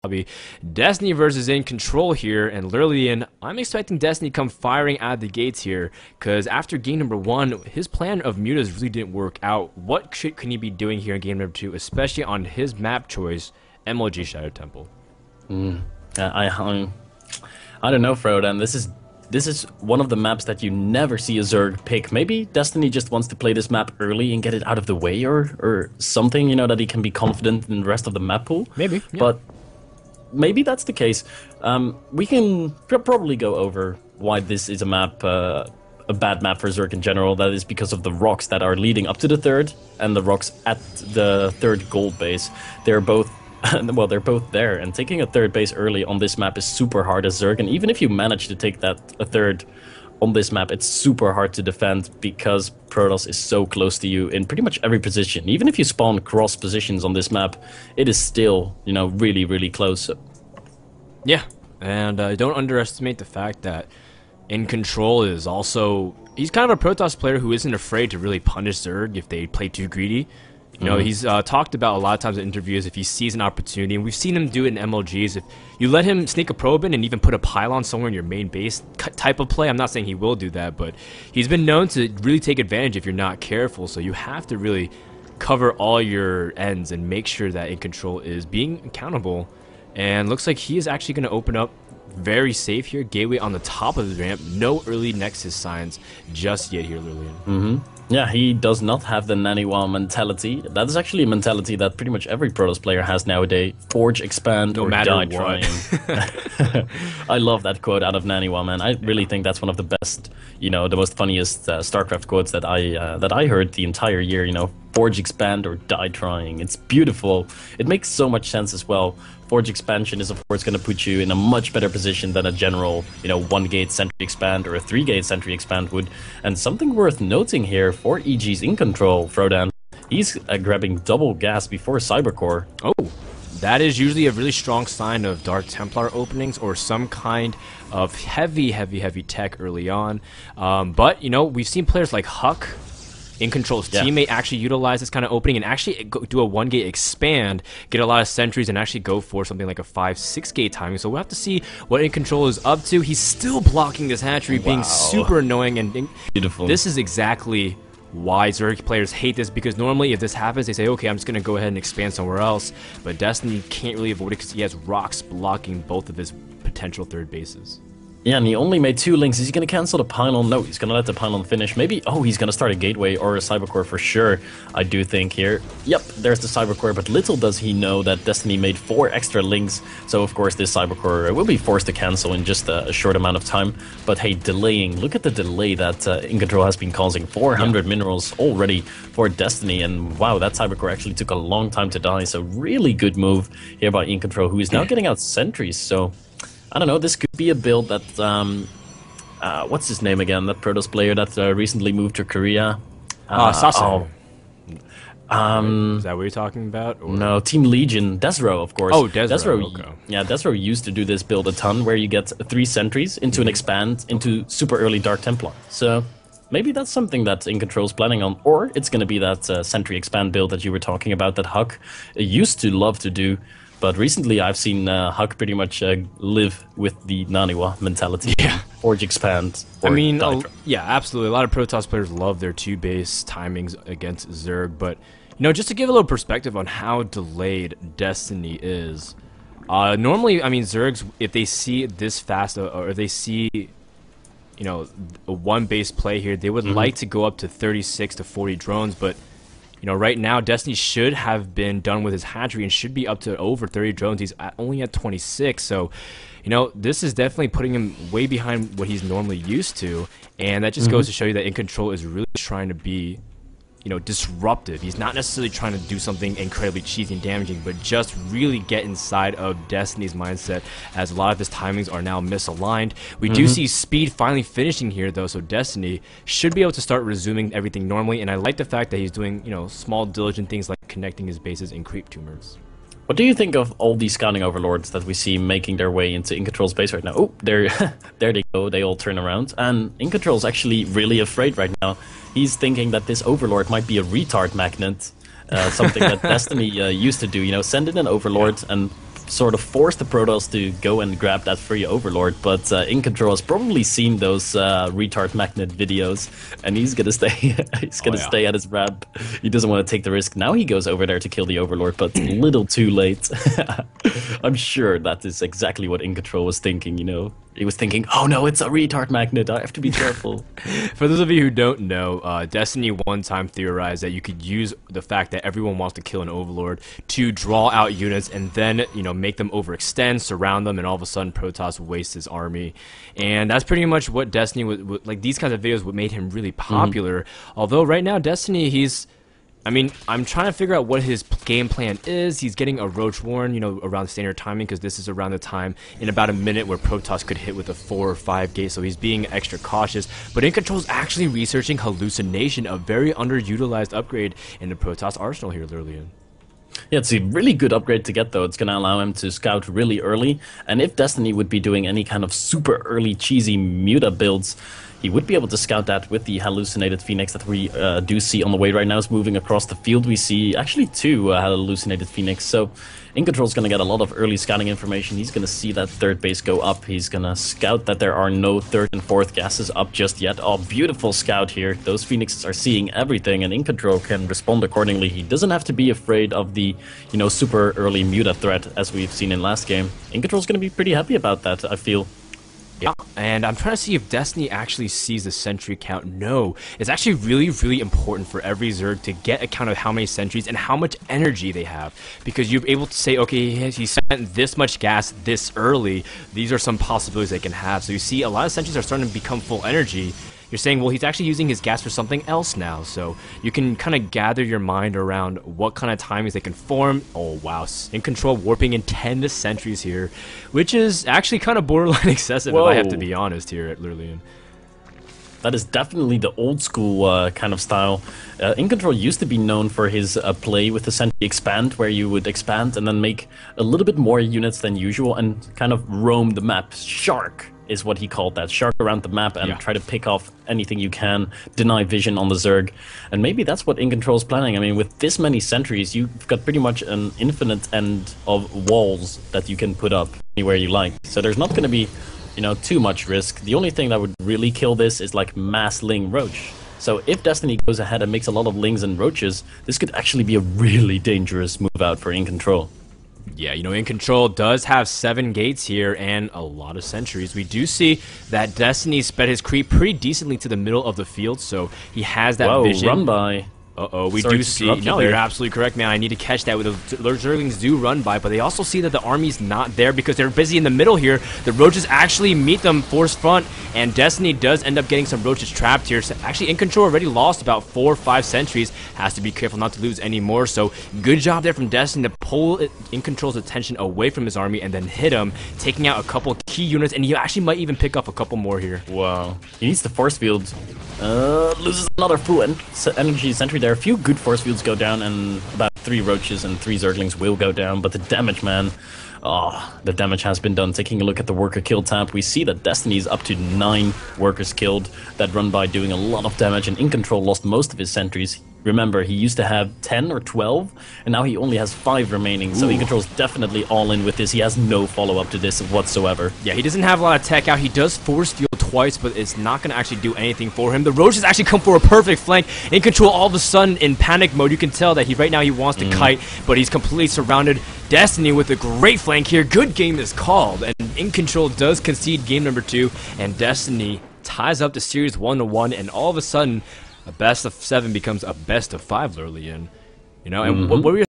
lobby. Destiny versus EGiNcontroL here, and Lurlian, I'm expecting Destiny to come firing out of the gates here, because after game number 1, his plan of mutas really didn't work out. What can he be doing here in game number 2, especially on his map choice, MLG Shadow Temple? I don't know, Frodan. This is one of the maps that you never see a Zerg pick. Maybe Destiny just wants to play this map early and get it out of the way, or something, you know, that he can be confident in the rest of the map pool. Maybe, yeah. But maybe that's the case. We can probably go over why this is a map, a bad map for Zerg in general. That is because of the rocks that are leading up to the third and the rocks at the third gold base. They're both, well, they're both there, and taking a third base early on this map is super hard as Zerg. And even if you manage to take a third on this map, it's super hard to defend because Protoss is so close to you in pretty much every position. Even if you spawn cross positions on this map, it is still, you know, really, really close. Yeah, and don't underestimate the fact that EGiNcontroL is also, he's kind of a Protoss player who isn't afraid to really punish Zerg if they play too greedy. You know, he's talked about a lot of times in interviews if he sees an opportunity, and we've seen him do it in MLGs. If you let him sneak a probe in and even put a pylon somewhere in your main base type of play, I'm not saying he will do that, but he's been known to really take advantage if you're not careful. So you have to really cover all your ends and make sure that EGiNcontroL is being accountable. And looks like he is actually going to open up very safe here. Gateway on the top of the ramp. No early Nexus signs just yet here, Lurlian. Yeah, he does not have the Naniwa mentality. That is actually a mentality that pretty much every Protoss player has nowadays. Forge, expand, no or matter die what. trying. I love that quote out of Naniwa, man. I really think that's one of the best, you know, the most funniest StarCraft quotes that I heard the entire year. You know, forge, expand, or die trying. It's beautiful. It makes so much sense as well. Forge expansion is of course going to put you in a much better position than a general, you know, 1-gate sentry expand or a 3-gate sentry expand would. And something worth noting here for EG's EGiNcontroL, Frodan, he's grabbing double gas before Cybercore. Oh, that is usually a really strong sign of Dark Templar openings or some kind of heavy tech early on. But, you know, we've seen players like Huck, EGiNcontrol's teammate, actually utilize this kind of opening and actually do a 1-gate expand, get a lot of sentries, and actually go for something like a 5-6 gate timing. So we'll have to see what EGiNcontroL is up to. He's still blocking this hatchery, being super annoying, and beautiful. This is exactly why Zerg players hate this, because normally if this happens, they say, okay, I'm just going to go ahead and expand somewhere else. But Destiny can't really avoid it because he has rocks blocking both of his potential third bases. Yeah, and he only made 2 links. Is he going to cancel the pylon? No, he's going to let the pylon finish. Maybe, oh, he's going to start a gateway or a cybercore for sure, I do think here. Yep, there's the cybercore, but little does he know that Destiny made 4 extra links. So, of course, this cybercore will be forced to cancel in just a short amount of time. But hey, delaying. Look at the delay that EGiNcontroL has been causing. 400 minerals already for Destiny. And wow, that cybercore actually took a long time to die. So really good move here by EGiNcontroL, who is now getting out sentries. So I don't know, this could be a build that, what's his name again, that Protoss player that recently moved to Korea? Sasa. Is that what you're talking about? Or? No, Team Legion, Desro, of course. Oh, Desro, okay. Yeah, Desro used to do this build a ton, where you get 3 sentries into an expand, into super early Dark Templar. So maybe that's something that EGiNcontrol's planning on, or it's going to be that sentry expand build that you were talking about that Huck used to love to do. But recently I've seen Huck pretty much live with the Naniwa mentality. Yeah. Forge expand. I mean, yeah, absolutely. A lot of Protoss players love their 2-base timings against Zerg. But, you know, just to give a little perspective on how delayed Destiny is. Normally, I mean, Zergs, if they see it this fast, or if they see, you know, a 1-base play here, they would like to go up to 36 to 40 drones. But, you know, right now, Destiny should have been done with his hatchery and should be up to over 30 drones. He's only at 26, so, you know, this is definitely putting him way behind what he's normally used to, and that just goes to show you that EGiNcontroL is really trying to be, you know, disruptive. He's not necessarily trying to do something incredibly cheesy and damaging, but just really get inside of Destiny's mindset, as a lot of his timings are now misaligned. We do see speed finally finishing here, though, so Destiny should be able to start resuming everything normally, and I like the fact that he's doing, you know, small diligent things like connecting his bases and creep tumors. What do you think of all these scouting overlords that we see making their way into EGiNcontrol's base right now? Oh, there they go. They all turn around. And EGiNcontrol's actually really afraid right now. He's thinking that this overlord might be a retard magnet. Something that Destiny used to do. You know, send in an overlord and sort of force the Protoss to go and grab that free Overlord, but EGiNcontroL has probably seen those retard magnet videos, and he's gonna stay. He's gonna stay at his ramp. He doesn't want to take the risk. Now he goes over there to kill the Overlord, but a little too late. I'm sure that is exactly what EGiNcontroL was thinking. You know, he was thinking, "Oh no, it's a retard magnet. I have to be careful." For those of you who don't know, Destiny one time theorized that you could use the fact that everyone wants to kill an Overlord to draw out units and then, you know, make them overextend, surround them, and all of a sudden Protoss wastes his army. And that's pretty much what Destiny would like. These kinds of videos what made him really popular. Although right now Destiny, I mean, I'm trying to figure out what his game plan is. He's getting a Roach Warren, you know, around standard timing, because this is around the time in about a minute where Protoss could hit with a 4 or 5 gate, so he's being extra cautious. But EGiNcontroL is actually researching Hallucination, a very underutilized upgrade in the Protoss arsenal here, Lurlian. Yeah, it's a really good upgrade to get, though. It's going to allow him to scout really early, and if Destiny would be doing any kind of super early cheesy Muta builds, he would be able to scout that with the hallucinated Phoenix that we do see on the way right now. Is moving across the field. We see actually 2 hallucinated Phoenix. So EGiNcontroL is going to get a lot of early scouting information. He's going to see that 3rd base go up. He's going to scout that there are no 3rd and 4th gases up just yet. Oh, beautiful scout here. Those Phoenixes are seeing everything, and EGiNcontroL can respond accordingly. He doesn't have to be afraid of the, you know, super early Muta threat as we've seen in last game. EGiNcontroL is going to be pretty happy about that, I feel. Yeah, and I'm trying to see if Destiny actually sees the sentry count. No, it's actually really, really important for every Zerg to get a count of how many sentries and how much energy they have, because you're able to say, okay, he spent this much gas this early. These are some possibilities they can have. So you see a lot of sentries are starting to become full energy. You're saying, well, he's actually using his gas for something else now. So you can kind of gather your mind around what kind of timings they can form. Oh, wow. EGiNcontroL warping in 10 sentries here, which is actually kind of borderline excessive, if I have to be honest here at Lurlian. That is definitely the old school kind of style. EGiNcontroL used to be known for his play with the Sentry Expand, where you would expand and then make a little bit more units than usual and kind of roam the map. Shark is what he called that. Shark around the map and try to pick off anything you can, deny vision on the Zerg. And maybe that's what EGiNcontroL is planning. I mean, with this many sentries, you've got pretty much an infinite end of walls that you can put up anywhere you like. So there's not going to be, you know, too much risk. The only thing that would really kill this is like mass Ling Roach. So if Destiny goes ahead and makes a lot of Lings and Roaches, this could actually be a really dangerous move out for EGiNcontroL. Yeah, you know, EGiNcontroL does have 7 gates here and a lot of sentries. We do see that Destiny sped his creep pretty decently to the middle of the field, so he has that vision. Run by. Uh-oh, we do see... No, you're absolutely correct, man. I need to catch that. The Zerglings do run by, but they also see that the army's not there because they're busy in the middle here. The Roaches actually meet them force front, and Destiny does end up getting some Roaches trapped here. So actually, EGiNcontroL already lost about 4 or 5 sentries. Has to be careful not to lose any more. So good job there from Destiny to pull EGiNcontrol's attention away from his army and then hit him, taking out a couple key units, and he actually might even pick up a couple more here. Wow. He needs the force field. Loses another full energy sentry there. A few good force fields go down, and about 3 Roaches and 3 Zerglings will go down, but the damage, man. Oh, the damage has been done. Taking a look at the worker kill tab, we see that Destiny is up to 9 workers killed. That run by doing a lot of damage, and EGiNcontroL lost most of his sentries. Remember, he used to have 10 or 12, and now he only has 5 remaining. So EGiNcontrol's definitely all in with this. He has no follow-up to this whatsoever. Yeah, he doesn't have a lot of tech out. He does force field twice, but it's not going to actually do anything for him. The Roaches actually come for a perfect flank. EGiNcontrol all of a sudden in panic mode. You can tell that right now he wants to kite, but he's completely surrounded. Destiny with a great flank here. Good game is called, and EGiNcontrol does concede game number 2, and Destiny ties up the series 1-1, and all of a sudden, a best of 7 becomes a best of 5 early in. You know, and what were your